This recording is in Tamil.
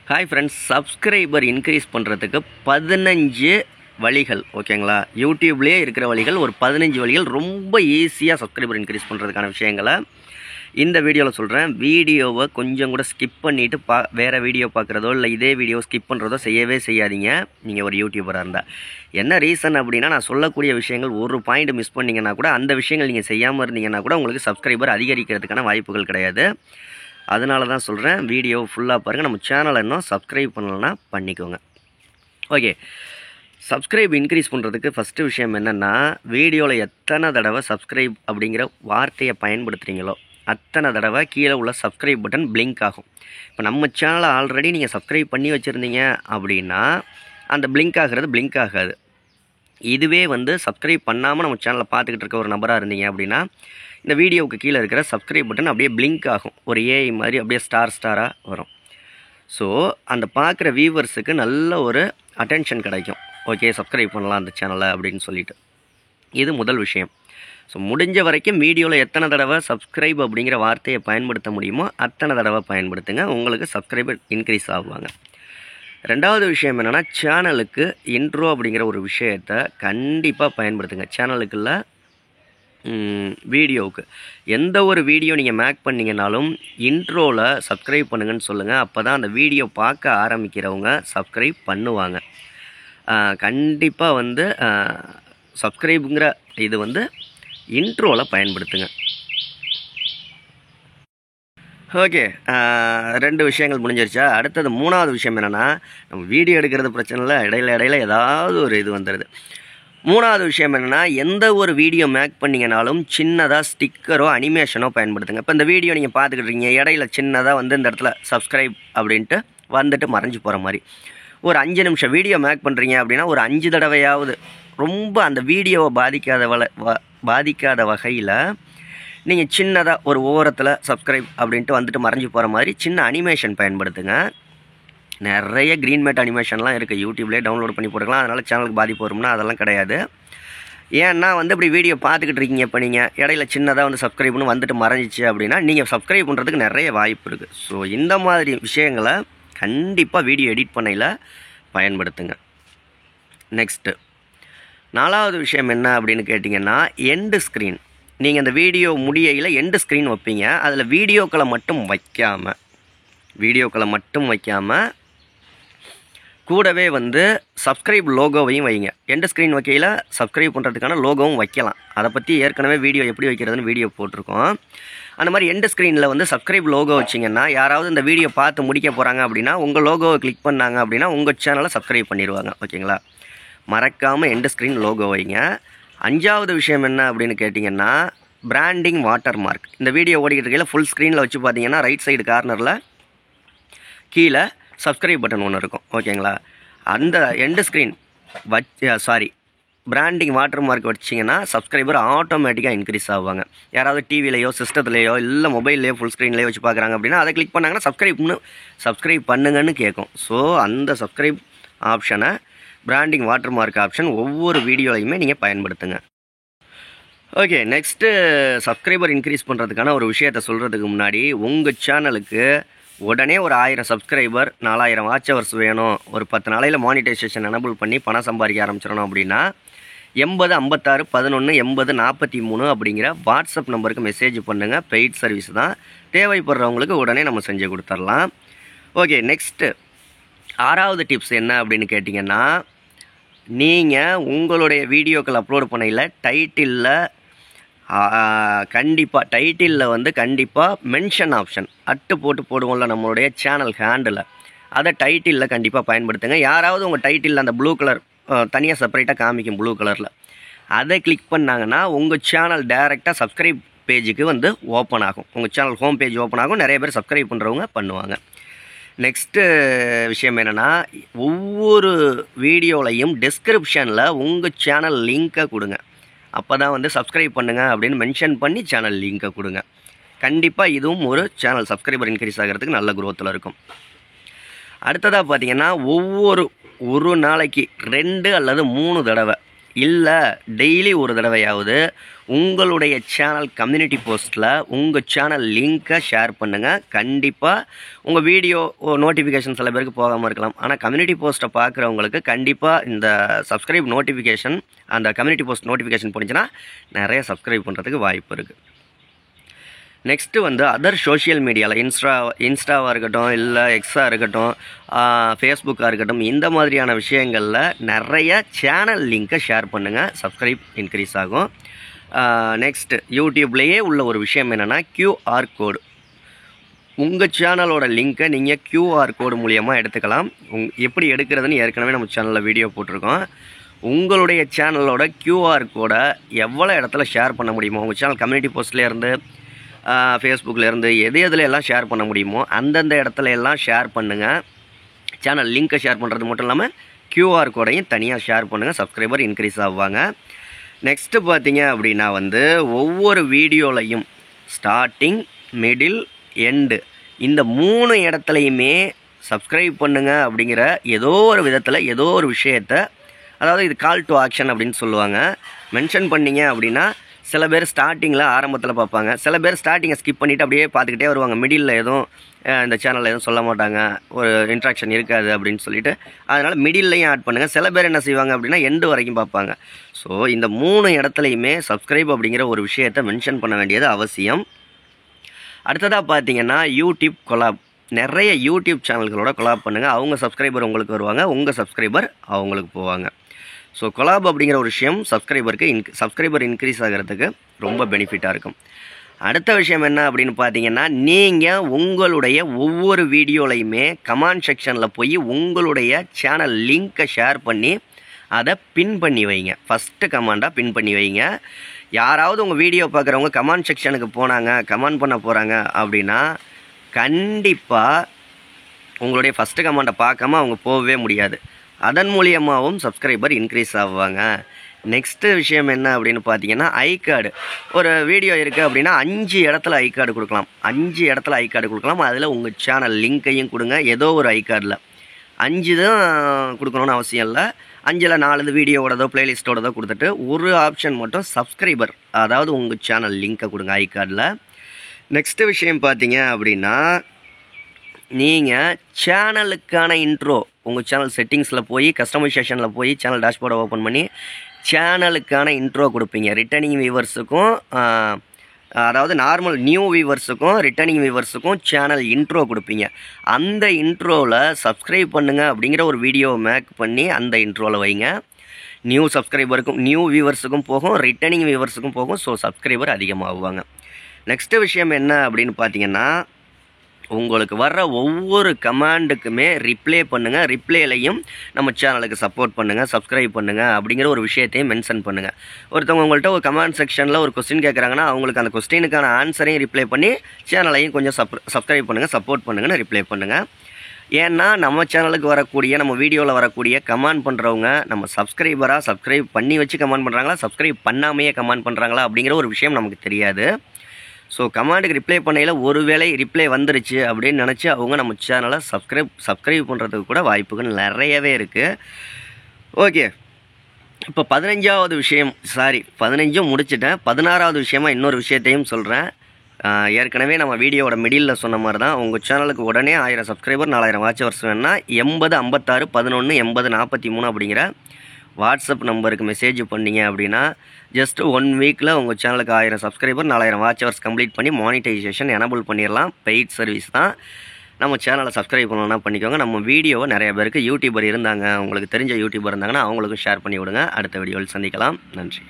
ஹாய் ஃப்ரெண்ட்ஸ், சப்ஸ்கிரைபர் இன்க்ரீஸ் பண்ணுறதுக்கு 15 வழிகள் ஓகேங்களா. யூடியூப்லேயே இருக்கிற வழிகள் ஒரு 15 வழிகள் ரொம்ப ஈஸியாக சப்ஸ்கிரைபர் இன்க்ரீஸ் பண்ணுறதுக்கான விஷயங்களை இந்த வீடியோவில் சொல்கிறேன். வீடியோவை கொஞ்சம் கூட ஸ்கிப் பண்ணிவிட்டு வேறு வீடியோ பார்க்குறதோ இல்லை இதே வீடியோ ஸ்கிப் பண்ணுறதோ செய்யவே செய்யாதீங்க. நீங்கள் ஒரு யூடியூபராக இருந்தால் என்ன ரீசன் அப்படின்னா, நான் சொல்லக்கூடிய விஷயங்கள் ஒரு பாயிண்ட் மிஸ் பண்ணிங்கன்னா கூட அந்த விஷயங்கள் நீங்கள் செய்யாமல் இருந்தீங்கன்னா கூட உங்களுக்கு சப்ஸ்கிரைபர் அதிகரிக்கிறதுக்கான வாய்ப்புகள் கிடையாது. அதனால தான் சொல்கிறேன், வீடியோ ஃபுல்லாக பாருங்கள். நம்ம சேனலை இன்னும் சப்ஸ்கிரைப் பண்ணலன்னா பண்ணிக்கோங்க. ஓகே, சப்ஸ்கிரைப் இன்க்ரீஸ் பண்ணுறதுக்கு ஃபஸ்ட்டு விஷயம் என்னென்னா, வீடியோவில் எத்தனை தடவை சப்ஸ்கிரைப் அப்படிங்கிற வார்த்தையை பயன்படுத்துகிறீங்களோ அத்தனை தடவை கீழே உள்ள சப்ஸ்கிரைப் பட்டன் பிளிங்க் ஆகும். இப்போ நம்ம சேனலை ஆல்ரெடி நீங்கள் சப்ஸ்கிரைப் பண்ணி வச்சுருந்தீங்க அப்படின்னா அந்த பிளிங்க் ஆகிறது பிளிங்க் ஆகாது. இதுவே சப்ஸ்கிரைப் பண்ணாமல் நம்ம சேனலை பார்த்துக்கிட்டு இருக்க ஒரு நபராக இருந்தீங்க அப்படின்னா இந்த வீடியோவுக்கு கீழே இருக்கிற சப்ஸ்கிரைப் பட்டன் அப்படியே பிளிங்க் ஆகும். ஒரு ஏஐ மாதிரி அப்படியே ஸ்டாராக வரும். ஸோ அந்த பார்க்குற வியூவர்ஸுக்கு நல்ல ஒரு அட்டென்ஷன் கிடைக்கும். ஓகே, சப்ஸ்கிரைப் பண்ணலாம் அந்த சேனலை அப்படின்னு சொல்லிட்டு. இது முதல் விஷயம். ஸோ முடிஞ்ச வரைக்கும் வீடியோவில் எத்தனை தடவை சப்ஸ்கிரைப் அப்படிங்கிற வார்த்தையை பயன்படுத்த முடியுமோ அத்தனை தடவை பயன்படுத்துங்க. உங்களுக்கு சப்ஸ்கிரைபர் இன்க்ரீஸ் ஆகுவாங்க. ரெண்டாவது விஷயம் என்னென்னா, சேனலுக்கு இன்ட்ரோ அப்படிங்கிற ஒரு விஷயத்தை கண்டிப்பாக பயன்படுத்துங்க. சேனலுக்குள்ள வீடியோவுக்கு எந்த ஒரு வீடியோ நீங்கள் மேக் பண்ணிங்கனாலும் இன்ட்ரோவில் சப்ஸ்கிரைப் பண்ணுங்கன்னு சொல்லுங்கள். அப்போ தான் அந்த வீடியோ பார்க்க ஆரம்பிக்கிறவங்க சப்ஸ்கிரைப் பண்ணுவாங்க. கண்டிப்பாக சப்ஸ்கிரைபுங்கிற இது இன்ட்ரோவில் பயன்படுத்துங்க. ஓகே, 2 விஷயங்கள் முடிஞ்சிருச்சா. அடுத்தது மூணாவது விஷயம் என்னென்னா, நம்ம வீடியோ எடுக்கிறது பிரச்சனை இல்லை, இடையில ஏதாவது ஒரு இது வந்துடுது. மூணாவது விஷயம் என்னென்னா, எந்த ஒரு வீடியோ மேக் பண்ணிங்கனாலும் சின்னதாக ஸ்டிக்கரோ அனிமேஷனோ பயன்படுத்துங்க. இப்போ இந்த வீடியோ நீங்கள் பார்த்துக்கிட்ருக்கீங்க, இடையில சின்னதாக இந்த இடத்துல சப்ஸ்கிரைப் அப்படின்ட்டு வந்துட்டு மறைஞ்சு போகிற மாதிரி ஒரு 5 நிமிஷம் வீடியோ மேக் பண்ணுறீங்க அப்படின்னா ஒரு 5 தடவையாவது ரொம்ப அந்த வீடியோவை பாதிக்காத வகையில் நீங்கள் சின்னதாக ஒரு ஓரத்தில் சப்ஸ்கிரைப் அப்படின்ட்டு வந்துட்டு மறைஞ்சு போகிற மாதிரி சின்ன அனிமேஷன் பயன்படுத்துங்க. நிறைய க்ரீன் மேட் அனிமேஷன்லாம் இருக்குது, யூடியூப்லேயே டவுன்லோட் பண்ணி போட்டுக்கலாம். அதனால் சேனலுக்கு பாதிப்பு வரும்னா அதெல்லாம் கிடையாது. ஏன்னா இப்படி வீடியோ பார்த்துக்கிட்டு இருக்கீங்க, இப்போ நீங்கள் இடையில சின்னதாக சப்ஸ்கிரைப்னு வந்துட்டு மறைஞ்சிச்சு அப்படின்னா நீங்கள் சப்ஸ்கிரைப் பண்ணுறதுக்கு நிறைய வாய்ப்பு இருக்குது. ஸோ இந்த மாதிரி விஷயங்களை கண்டிப்பாக வீடியோ எடிட் பண்ணையில் பயன்படுத்துங்க. நெக்ஸ்ட்டு 4வது விஷயம் என்ன அப்படின்னு கேட்டிங்கன்னா, எண்டு ஸ்க்ரீன். நீங்கள் அந்த வீடியோ முடியையில் எண்டு ஸ்க்ரீன் வைப்பீங்க. அதில் வீடியோக்களை மட்டும் வைக்காமல் கூடவே சப்ஸ்கிரைப் லோகோவையும் வைங்க. எண்டு ஸ்க்ரீன் வைக்கையில் சப்ஸ்கிரைப் பண்ணுறதுக்கான லோகோவும் வைக்கலாம். அதை பற்றி ஏற்கனவே வீடியோ எப்படி வைக்கிறதுன்னு வீடியோ போட்டிருக்கோம். அந்த மாதிரி எண்டு ஸ்க்ரீனில் சப்ஸ்கிரைப் லோகோ வச்சிங்கன்னா யாராவது இந்த வீடியோ பார்த்து முடிக்க போகிறாங்க அப்படின்னா உங்கள் லோகோவை கிளிக் பண்ணாங்க அப்படின்னா உங்கள் சேனலை சப்ஸ்கிரைப் பண்ணிடுவாங்க. ஓகேங்களா, மறக்காமல் எண்டு ஸ்க்ரீன் லோகோ வைங்க. 5வது விஷயம் என்ன அப்படின்னு கேட்டிங்கன்னா, பிராண்டிங் வாட்டர் மார்க். இந்த வீடியோ ஓடிக்கிட்டு இருக்கையில் ஃபுல் ஸ்க்ரீனில் வச்சு பார்த்தீங்கன்னா ரைட் சைடு கார்னரில் கீழே சப்ஸ்கிரைப் பட்டன் ஒன்று இருக்கும். ஓகேங்களா, அந்த end screen branding water mark வச்சிங்கன்னா சப்ஸ்கிரைபர் ஆட்டோமேட்டிக்காக இன்க்ரீஸ் ஆகுவாங்க. யாராவது டிவிலையோ சிஸ்டத்துலையோ இல்லை மொபைல்லையோ ஃபுல் ஸ்க்ரீன்லேயோ வச்சு பார்க்குறாங்க அப்படின்னா அதை கிளிக் பண்ணாங்கன்னா சப்ஸ்கிரைப் பண்ணுங்கன்னு கேட்கும். ஸோ அந்த சப்ஸ்கிரைப் ஆப்ஷனை, பிராண்டிங் வாட்டர் மார்க் ஆப்ஷன் ஒவ்வொரு வீடியோலையுமே நீங்கள் பயன்படுத்துங்க. ஓகே, நெக்ஸ்ட்டு சப்ஸ்கிரைபர் இன்க்ரீஸ் பண்ணுறதுக்கான ஒரு விஷயத்தை சொல்கிறதுக்கு முன்னாடி, உங்கள் சேனலுக்கு உடனே ஒரு 1000 சப்ஸ்கிரைபர் 4000 வாட்ச் ஹவர்ஸ் வேணும், ஒரு 10 நாளையில் மானிட்டைசேஷன் எனபிள் பண்ணி பணம் சம்பாதிக்க ஆரம்பிச்சிடணும் அப்படின்னா 8056 11 80 43 அப்படிங்கிற வாட்ஸ்அப் நம்பருக்கு மெசேஜ் பண்ணுங்கள். பெய்ட் சர்வீஸ் தான், தேவைப்படுறவங்களுக்கு உடனே நம்ம செஞ்சு கொடுத்துர்லாம். ஓகே, நெக்ஸ்ட்டு 6வது டிப்ஸ் என்ன அப்படின்னு கேட்டிங்கன்னா, நீங்கள் உங்களுடைய வீடியோக்கள் அப்லோட் பண்ணையில் டைட்டிலில் கண்டிப்பாக மென்ஷன் ஆப்ஷன் அட்டு போடுவோம்ல நம்மளுடைய சேனல் ஹேண்டில், அதை டைட்டிலில் கண்டிப்பாக பயன்படுத்துங்க. யாராவது உங்கள் டைட்டிலில் அந்த ப்ளூ கலர் தனியாக செப்பரேட்டாக காமிக்கும் ப்ளூ கலரில், அதை கிளிக் பண்ணாங்கன்னா உங்கள் சேனல் டைரெக்டாக சப்ஸ்கிரைப் பேஜுக்கு ஓப்பன் ஆகும். உங்கள் சேனல் ஹோம் பேஜ் ஓப்பன் ஆகும். நிறைய பேர் சப்ஸ்கிரைப் பண்ணுறவங்க பண்ணுவாங்க. நெக்ஸ்ட்டு விஷயம் என்னென்னா, ஒவ்வொரு வீடியோலையும் டிஸ்கிரிப்ஷனில் உங்கள் சேனல் லிங்க்கை கொடுங்க. அப்போ தான் சப்ஸ்கிரைப் பண்ணுங்கள் அப்படின்னு மென்ஷன் பண்ணி சேனல் லிங்க்கை கொடுங்க. கண்டிப்பாக இதுவும் ஒரு சேனல் சப்ஸ்கிரைபர் இன்க்ரீஸ் ஆகிறதுக்கு நல்ல குரோத்தில் இருக்கும். அடுத்ததாக பார்த்தீங்கன்னா, ஒரு நாளைக்கு 2 அல்லது 3 தடவை இல்லை டெய்லி ஒரு தடவையாவது உங்களுடைய சேனல் கம்யூனிட்டி போஸ்ட்டில் உங்கள் சேனல் லிங்க்கை ஷேர் பண்ணுங்கள். கண்டிப்பாக உங்கள் வீடியோ நோட்டிஃபிகேஷன் சில பேருக்கு போகாமல் இருக்கலாம். ஆனால் கம்யூனிட்டி போஸ்ட்டை பார்க்குறவங்களுக்கு கண்டிப்பாக இந்த சப்ஸ்கிரைப் நோட்டிஃபிகேஷன் அந்த கம்யூனிட்டி போஸ்ட் நோட்டிஃபிகேஷன் போனிச்சுன்னா நிறைய சப்ஸ்கிரைப் பண்ணுறதுக்கு வாய்ப்பு இருக்குது. நெக்ஸ்ட்டு வந்து அதர் சோஷியல் மீடியாவில் இன்ஸ்டாவாக இருக்கட்டும், இல்லை எக்ஸாக இருக்கட்டும், ஃபேஸ்புக்காக இருக்கட்டும், இந்த மாதிரியான விஷயங்களில் நிறைய சேனல் லிங்க்கை ஷேர் பண்ணுங்கள். சப்ஸ்கிரைப் இன்க்ரீஸ் ஆகும். நெக்ஸ்ட்டு யூடியூப்லேயே உள்ள ஒரு விஷயம் என்னென்னா QR கோடு. உங்கள் சேனலோட லிங்க்கை நீங்கள் QR கோடு மூலியமாக எடுத்துக்கலாம். எப்படி எடுக்கிறதுன்னு ஏற்கனவே நம்ம சேனலில் வீடியோ போட்டிருக்கோம். உங்களுடைய சேனலோட QR கோடை எவ்வளோ இடத்துல ஷேர் பண்ண முடியுமோ, உங்கள் சேனல் கம்யூனிட்டி போஸ்ட்லேருந்து ஃபேஸ்புக்கிலேருந்து எதில் எல்லாம் ஷேர் பண்ண முடியுமோ அந்தந்த இடத்துல எல்லாம் ஷேர் பண்ணுங்கள். சேனல் லிங்க்கை ஷேர் பண்ணுறது மட்டும் இல்லாமல் QR கோடையும் தனியாக ஷேர் பண்ணுங்கள். சப்ஸ்கிரைபர் இன்க்ரீஸ் ஆவாங்க. நெக்ஸ்ட்டு பார்த்தீங்க அப்படின்னா வந்து ஒவ்வொரு வீடியோலையும் ஸ்டார்டிங், மிடில், எண்டு இந்த 3 இடத்துலையுமே சப்ஸ்கிரைப் பண்ணுங்கள் அப்படிங்கிற ஏதோ ஒரு விதத்தில் ஏதோ ஒரு விஷயத்தை, அதாவது இது கால் டு ஆக்ஷன் அப்படின்னு சொல்லுவாங்க, மென்ஷன் பண்ணிங்க அப்படின்னா சில பேர் ஸ்டார்டிங்கில் ஆரம்பத்தில் பார்ப்பாங்க. சில பேர் ஸ்டார்டிங்கை ஸ்கிப் பண்ணிவிட்டு அப்படியே பார்த்துக்கிட்டே வருவாங்க. மிடில் எதுவும் இந்த சேனலில் எதுவும் சொல்ல மாட்டாங்க, ஒரு இன்ட்ராக்ஷன் இருக்காது அப்படின்னு சொல்லிட்டு அதனால் மிடில்லையும் ஆட் பண்ணுங்கள். சில பேர் என்ன செய்வாங்க அப்படின்னா எண்டு வரைக்கும் பார்ப்பாங்க. ஸோ இந்த 3 இடத்துலையுமே சப்ஸ்கிரைப் அப்படிங்கிற ஒரு விஷயத்தை மென்ஷன் பண்ண வேண்டியது அவசியம். அடுத்ததாக பார்த்தீங்கன்னா யூடியூப் கொலாப். நிறைய யூடியூப் சேனல்களோட கொலாப் பண்ணுங்கள். அவங்க சப்ஸ்கிரைபர் உங்களுக்கு வருவாங்க, உங்கள் சப்ஸ்கிரைபர் அவங்களுக்கு போவாங்க. ஸோ கொலாப் அப்படிங்கிற ஒரு விஷயம் சப்ஸ்கிரைபர் இன்க்ரீஸ் ஆகிறதுக்கு ரொம்ப பெனிஃபிட்டாக இருக்கும். அடுத்த விஷயம் என்ன அப்படின்னு பார்த்தீங்கன்னா, நீங்கள் உங்களுடைய ஒவ்வொரு வீடியோலையுமே கமெண்ட் செக்ஷனில் போய் உங்களுடைய சேனல் லிங்க்கை ஷேர் பண்ணி அதை பின் பண்ணி வைங்க. ஃபஸ்ட்டு கமெண்டாக பின் பண்ணி வைங்க. யாராவது உங்கள் வீடியோ பார்க்குறவங்க கமெண்ட் செக்ஷனுக்கு போனாங்க, கமெண்ட் பண்ண போகிறாங்க அப்படின்னா கண்டிப்பாக உங்களுடைய ஃபஸ்ட்டு கமெண்ட்டை பார்க்காம அவங்க போகவே முடியாது. அதன் மூலியமாகவும் சப்ஸ்கிரைபர் இன்க்ரீஸ் ஆவாங்க. நெக்ஸ்ட்டு விஷயம் என்ன அப்படின்னு பார்த்தீங்கன்னா, ஐ கார்டு. ஒரு வீடியோ இருக்குது அப்படின்னா 5 இடத்துல ஐ கார்டு கொடுக்கலாம். 5 இடத்துல ஐ கார்டு கொடுக்கலாம். அதில் உங்கள் சேனல் லிங்க்கையும் கொடுங்க. ஏதோ ஒரு ஐ கார்டில் 5 தான் கொடுக்கணும்னு அவசியம் இல்லை. 5ல் 4 வீடியோவோடதோ ப்ளேலிஸ்ட்டோடதோ கொடுத்துட்டு ஒரு ஆப்ஷன் மட்டும் சப்ஸ்கிரைபர், அதாவது உங்கள் சேனல் லிங்க்கை கொடுங்க ஐ கார்டில். நெக்ஸ்ட்டு விஷயம் பார்த்தீங்க அப்படின்னா, நீங்கள் சேனலுக்கான இன்ட்ரோ உங்கள் சேனல் செட்டிங்ஸில் போய் கஸ்டமைசேஷனில் போய் சேனல் டேஷ்போர்டை ஓப்பன் பண்ணி சேனலுக்கான இன்ட்ரோ கொடுப்பீங்க. ரிட்டர்னிங் வியூவர்ஸுக்கும், அதாவது நார்மல் நியூ வியூவர்ஸுக்கும் ரிட்டர்னிங் வியூவர்ஸுக்கும் சேனல் இன்ட்ரோ கொடுப்பீங்க. அந்த இன்ட்ரோவில் சப்ஸ்கிரைப் பண்ணுங்கள் அப்படிங்கிற ஒரு வீடியோவை மேக் பண்ணி அந்த இன்ட்ரோவில் வைங்க. நியூ சப்ஸ்கிரைபருக்கும் நியூ வியூவர்ஸுக்கும் போகும், ரிட்டர்னிங் வியூவர்ஸுக்கும் போகும். So subscriber அதிகமாகுவாங்க. நெக்ஸ்ட்டு விஷயம் என்ன அப்படின்னு பார்த்தீங்கன்னா, உங்களுக்கு வர்ற ஒவ்வொரு கமாண்டுக்குமே ரிப்ளை பண்ணுங்கள். ரிப்ளைலையும் நம்ம சேனலுக்கு சப்போர்ட் பண்ணுங்கள், சப்ஸ்கிரைப் பண்ணுங்கள் அப்படிங்கிற ஒரு விஷயத்தையும் மென்ஷன் பண்ணுங்கள். ஒருத்தவங்க உங்கள்கிட்ட ஒரு கமெண்ட் செக்ஷனில் ஒரு கொஸ்டின் கேட்குறாங்கன்னா அவங்களுக்கு அந்த கொஸ்டினுக்கான ஆன்சரையும் ரிப்ளை பண்ணி சேனலையும் கொஞ்சம் சப்ஸ்கிரைப் பண்ணுங்கள், சப்போர்ட் பண்ணுங்கன்னு ரிப்ளை பண்ணுங்கள். ஏன்னா நம்ம சேனலுக்கு வரக்கூடிய, நம்ம வீடியோவில் வரக்கூடிய கமெண்ட் பண்ணுறவங்க நம்ம சப்ஸ்கிரைப் பண்ணி வச்சு கமெண்ட் பண்ணுறாங்களா, சப்ஸ்கிரைப் பண்ணாமையே கமெண்ட் பண்ணுறாங்களா அப்படிங்கிற ஒரு விஷயம் நமக்கு தெரியாது. ஸோ கமாண்டுக்கு ரிப்ளை பண்ணையில் ஒருவேளை ரிப்ளை வந்துருச்சு அப்படின்னு நினச்சி அவங்க நம்ம சேனலை சப்ஸ்கிரைப் பண்ணுறதுக்கு கூட வாய்ப்புகள் நிறையவே இருக்குது. ஓகே, இப்போ 15வது விஷயம், 15ம் முடிச்சிட்டேன். 16வது விஷயமா இன்னொரு விஷயத்தையும் சொல்கிறேன். ஏற்கனவே நம்ம வீடியோவோட மிடில் சொன்ன மாதிரி தான், உங்கள் சேனலுக்கு உடனே 1000 சப்ஸ்கிரைபர் 4000 வாட்ச் ஹவர்ஸ் வேணும்னா 80 56 11 80 43 அப்படிங்கிற வாட்ஸ்அப் நம்பருக்கு மெசேஜ் பண்ணிங்க அப்படின்னா ஜஸ்ட் 1 வீக்கில் உங்கள் சேனலுக்கு 1000 சப்ஸ்கிரைபர் 4000 வாட்ச் ஹவர்ஸ் கம்ப்ளீட் பண்ணி மானிட்டைசேஷன் எனபிள் பண்ணிடலாம். பெய்ட் சர்வீஸ் தான். நம்ம சேனலை சப்ஸ்கிரைப் பண்ணணும்னா பண்ணிக்கோங்க. நம்ம வீடியோவை நிறைய பேருக்கு யூடியூபர் இருந்தாங்க, உங்களுக்கு தெரிஞ்ச யூடியூபர் இருந்தாங்கன்னா அவங்களுக்கும் ஷேர் பண்ணி விடுங்க. அடுத்த வீடியோவில் சந்திக்கலாம். நன்றி.